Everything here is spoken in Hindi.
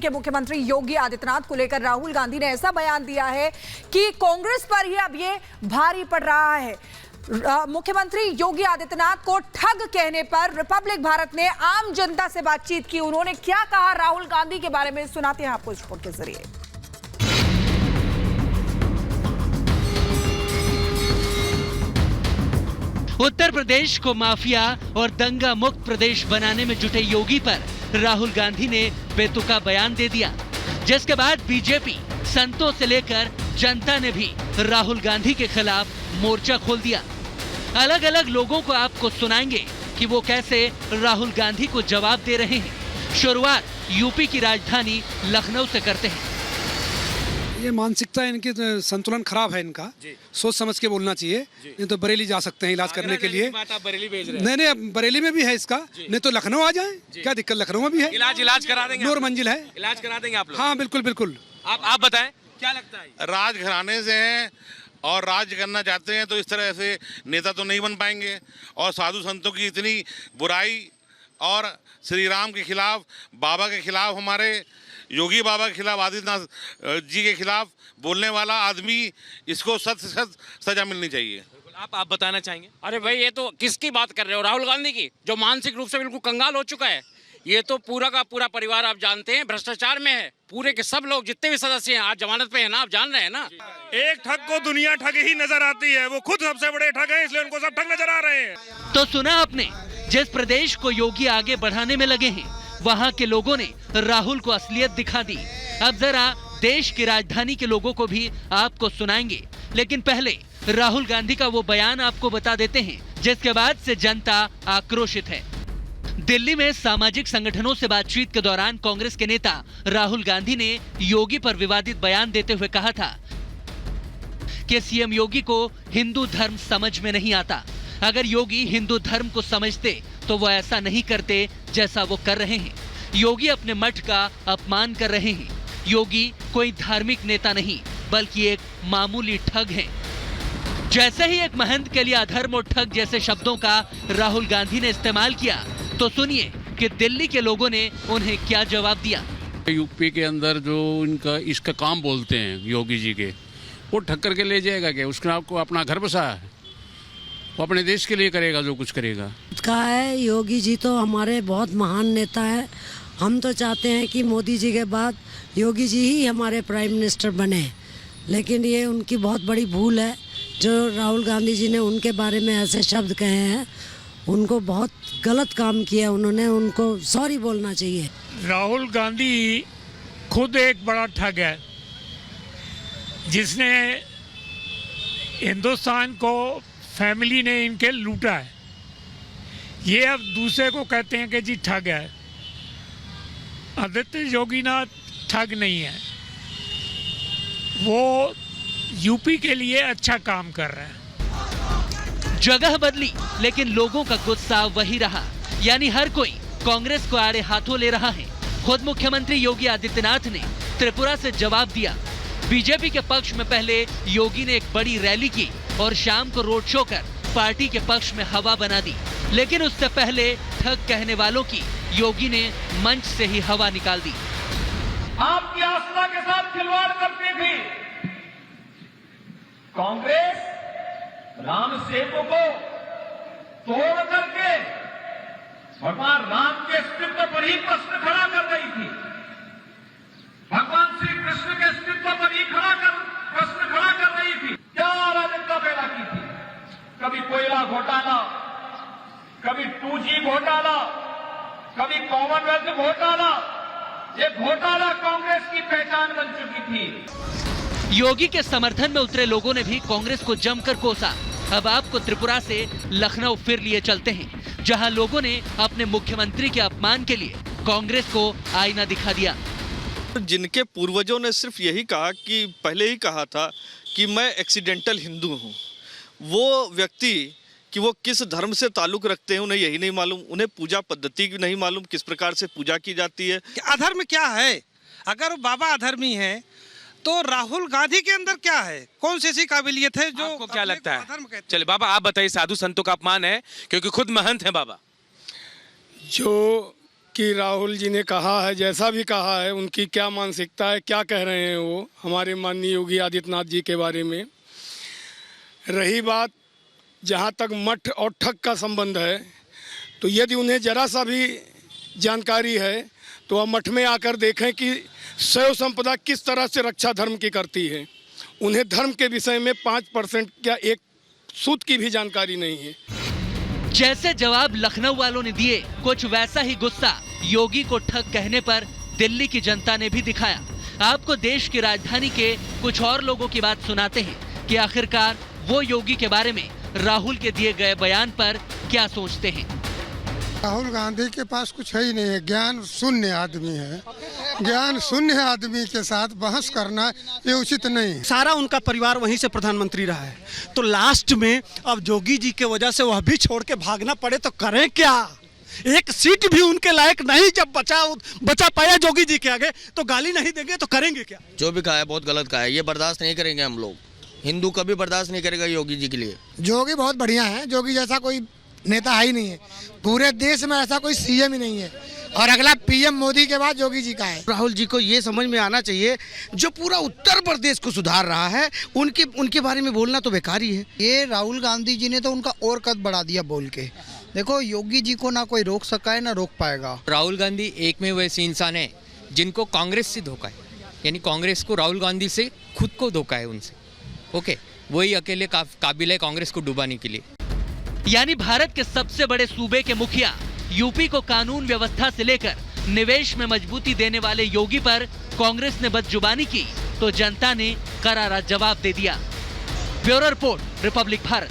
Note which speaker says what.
Speaker 1: के मुख्यमंत्री योगी आदित्यनाथ को लेकर राहुल गांधी ने ऐसा बयान दिया है कि कांग्रेस पर ही अब ये भारी पड़ रहा है। मुख्यमंत्री योगी आदित्यनाथ को ठग कहने पर रिपब्लिक भारत ने आम जनता से बातचीत की। उन्होंने क्या कहा राहुल गांधी के बारे में, सुनाते हैं आपको इस रिपोर्ट के जरिए।
Speaker 2: उत्तर प्रदेश को माफिया और दंगा मुक्त प्रदेश बनाने में जुटे योगी पर राहुल गांधी ने बेतुका बयान दे दिया, जिसके बाद बीजेपी, संतों से लेकर जनता ने भी राहुल गांधी के खिलाफ मोर्चा खोल दिया। अलग अलग लोगों को आपको सुनाएंगे कि वो कैसे राहुल गांधी को जवाब दे रहे हैं। शुरुआत यूपी की राजधानी लखनऊ से करते हैं।
Speaker 3: ये मानसिकता इनकी संतुलन खराब है, इनका सोच समझ के बोलना चाहिए। नहीं तो बरेली जा सकते हैं इलाज करने के लिए।
Speaker 4: बरेली भेज रहे हैं।
Speaker 3: नहीं, बरेली में भी है इसका, नहीं तो लखनऊ आ जाएं, क्या दिक्कत, लखनऊ में भी है।
Speaker 4: इलाज करा देंगे,
Speaker 3: 2 मंजिल है,
Speaker 4: इलाज करा देंगे आप लोग।
Speaker 3: हाँ बिल्कुल बिल्कुल।
Speaker 4: आप बताएं क्या लगता है?
Speaker 5: राजघराने से हैं और राज करना चाहते हैं तो इस तरह से नेता तो नहीं बन पाएंगे। और साधु संतों की इतनी बुराई और श्री राम के खिलाफ, बाबा के खिलाफ, हमारे योगी बाबा के खिलाफ, आदित्यनाथ जी के खिलाफ बोलने वाला आदमी, इसको सख्त से सख्त सजा मिलनी चाहिए।
Speaker 4: आप बताना चाहेंगे?
Speaker 6: अरे भाई, ये तो किसकी बात कर रहे हो? राहुल गांधी की, जो मानसिक रूप से बिल्कुल कंगाल हो चुका है। ये तो पूरा का पूरा परिवार आप जानते हैं भ्रष्टाचार में है। पूरे के सब लोग जितने भी सदस्य हैं आज जमानत पे हैं ना, आप जान रहे हैं ना।
Speaker 7: एक ठग को दुनिया ठग ही नजर आती है, वो खुद सबसे बड़े ठग हैं, इसलिए उनको सब ठग नजर आ रहे हैं।
Speaker 2: तो सुना आपने, जिस प्रदेश को योगी आगे बढ़ाने में लगे हैं, वहाँ के लोगों ने राहुल को असलियत दिखा दी। अब जरा देश की राजधानी के लोगों को भी आपको सुनाएंगे, लेकिन पहले राहुल गांधी का वो बयान आपको बता देते हैं, जिसके बाद से जनता आक्रोशित है। दिल्ली में सामाजिक संगठनों से बातचीत के दौरान कांग्रेस के नेता राहुल गांधी ने योगी पर विवादित बयान देते हुए कहा था कि सीएम योगी को हिंदू धर्म समझ में नहीं आता। अगर योगी हिंदू धर्म को समझते तो वो ऐसा नहीं करते जैसा वो कर रहे हैं। योगी अपने मठ का अपमान कर रहे हैं। योगी कोई धार्मिक नेता नहीं, बल्कि एक मामूली ठग हैं। जैसे ही एक महंत के लिए अधर्म और ठग जैसे शब्दों का राहुल गांधी ने इस्तेमाल किया, तो सुनिए कि दिल्ली के लोगों ने उन्हें क्या जवाब दिया।
Speaker 8: यूपी के अंदर जो इनका इसका काम बोलते हैं योगी जी के, वो ठग करके ले जाएगा क्या? उसका आपको अपना घर बसा है, वो अपने देश के लिए करेगा जो कुछ करेगा।
Speaker 9: कहा है योगी जी तो हमारे बहुत महान नेता है। हम तो चाहते हैं कि मोदी जी के बाद योगी जी ही हमारे प्राइम मिनिस्टर बने, लेकिन ये उनकी बहुत बड़ी भूल है जो राहुल गांधी जी ने उनके बारे में ऐसे शब्द कहे हैं। उनको बहुत गलत काम किया उन्होंने, उनको सॉरी बोलना चाहिए।
Speaker 7: राहुल गांधी खुद एक बड़ा ठग है, जिसने हिंदुस्तान को, फैमिली ने इनके लूटा है। ये अब दूसरे को कहते हैं कि जी ठग है। आदित्य योगीनाथ ठग नहीं है, वो यूपी के लिए अच्छा काम कर रहे हैं।
Speaker 2: जगह बदली, लेकिन लोगों का गुस्सा वही रहा। यानी हर कोई कांग्रेस को आड़े हाथों ले रहा है। खुद मुख्यमंत्री योगी आदित्यनाथ ने त्रिपुरा से जवाब दिया। बीजेपी के पक्ष में पहले योगी ने एक बड़ी रैली की और शाम को रोड शो कर पार्टी के पक्ष में हवा बना दी। लेकिन उससे पहले ठग कहने वालों की योगी ने मंच से ही हवा निकाल दी।
Speaker 10: आपकी आस्था के साथ खिलवाड़ करती थी कांग्रेस। राम सेतु को तोड़ करके भगवान राम के अस्तित्व पर ही प्रश्न खड़ा कर रही थी। भगवान श्री कृष्ण के अस्तित्व पर ही प्रश्न खड़ा कर रही थी। क्या अराजकता पैदा की थी? कभी कोयला घोटाला, कभी 2G घोटाला, कभी कॉमनवेल्थ घोटाला। ये घोटाला कांग्रेस की पहचान बन चुकी थी।
Speaker 2: योगी के समर्थन में उतरे लोगों ने भी कांग्रेस को जमकर कोसा। अब आपको त्रिपुरा से लखनऊ फिर लिए चलते हैं, जहां लोगों ने अपने मुख्यमंत्री के अपमान के लिए कांग्रेस को आईना दिखा दिया।
Speaker 11: जिनके पूर्वजों ने सिर्फ यही कहा कि पहले ही कहा था कि मैं एक्सीडेंटल हिंदू हूं, वो व्यक्ति कि वो किस धर्म से ताल्लुक रखते हैं उन्हें यही नहीं मालूम। उन्हें पूजा पद्धति की नहीं मालूम, किस प्रकार से पूजा की जाती है।
Speaker 3: अधर्म क्या है? अगर बाबा अधर्मी है तो राहुल गांधी के अंदर क्या है? कौन सी ऐसी काबिलियत है जो
Speaker 4: आपको क्या लगता है? चलिए बाबा आप बताइए। साधु संतों का अपमान है क्योंकि खुद महंत है बाबा।
Speaker 7: जो
Speaker 3: कि राहुल जी ने कहा है, जैसा भी कहा है, उनकी क्या मानसिकता है, क्या कह रहे हैं वो हमारे माननीय योगी आदित्यनाथ जी के बारे में। रही बात जहाँ तक मठ और ठग का संबंध है, तो यदि उन्हें जरा सा भी जानकारी है तो वह मठ में आकर देखें कि शैव संपदा किस तरह से रक्षा धर्म की करती है। उन्हें धर्म के विषय में 5% क्या एक सूत की भी जानकारी नहीं है।
Speaker 2: जैसे जवाब लखनऊ वालों ने दिए, कुछ वैसा ही गुस्सा योगी को ठग कहने पर दिल्ली की जनता ने भी दिखाया। आपको देश की राजधानी के कुछ और लोगों की बात सुनाते हैं कि आखिरकार वो योगी के बारे में राहुल के दिए गए बयान पर क्या सोचते हैं।
Speaker 12: राहुल गांधी के पास कुछ है ही नहीं है, ज्ञान शून्य आदमी है। ज्ञान शून्य आदमी के साथ बहस करना ये उचित नहीं है।
Speaker 13: सारा उनका परिवार वहीं से प्रधानमंत्री रहा है, तो लास्ट में अब योगी जी के वजह से वह भी छोड़ के भागना पड़े तो करें क्या। एक सीट भी उनके लायक नहीं जब बचा पाया योगी जी के आगे, तो गाली नहीं देंगे तो करेंगे क्या।
Speaker 14: जो भी कहा है बहुत गलत कहा है, ये बर्दाश्त नहीं करेंगे हम लोग। हिंदू कभी बर्दाश्त नहीं करेगा योगी जी के लिए।
Speaker 12: जोगी बहुत बढ़िया है, जोगी जैसा कोई नेता है ही नहीं है, पूरे देश में ऐसा कोई सीएम ही नहीं है, और अगला पीएम मोदी के बाद योगी जी का है।
Speaker 14: राहुल जी को ये समझ में आना चाहिए, जो पूरा उत्तर प्रदेश को सुधार रहा है, उनके बारे में बोलना तो बेकार ही है।
Speaker 12: ये राहुल गांधी जी ने तो उनका और कद बढ़ा दिया बोल के। देखो योगी जी को ना कोई रोक सका है ना रोक पाएगा।
Speaker 15: राहुल गांधी एक में वैसे इंसान है जिनको कांग्रेस से धोखा है, यानी कांग्रेस को राहुल गांधी से खुद को धोखा है उनसे। ओके, वही अकेले काबिल है कांग्रेस को डुबाने के लिए।
Speaker 2: यानी भारत के सबसे बड़े सूबे के मुखिया यूपी को कानून व्यवस्था से लेकर निवेश में मजबूती देने वाले योगी पर कांग्रेस ने बदजुबानी की तो जनता ने करारा जवाब दे दिया। Bureau report, Republic Bharat.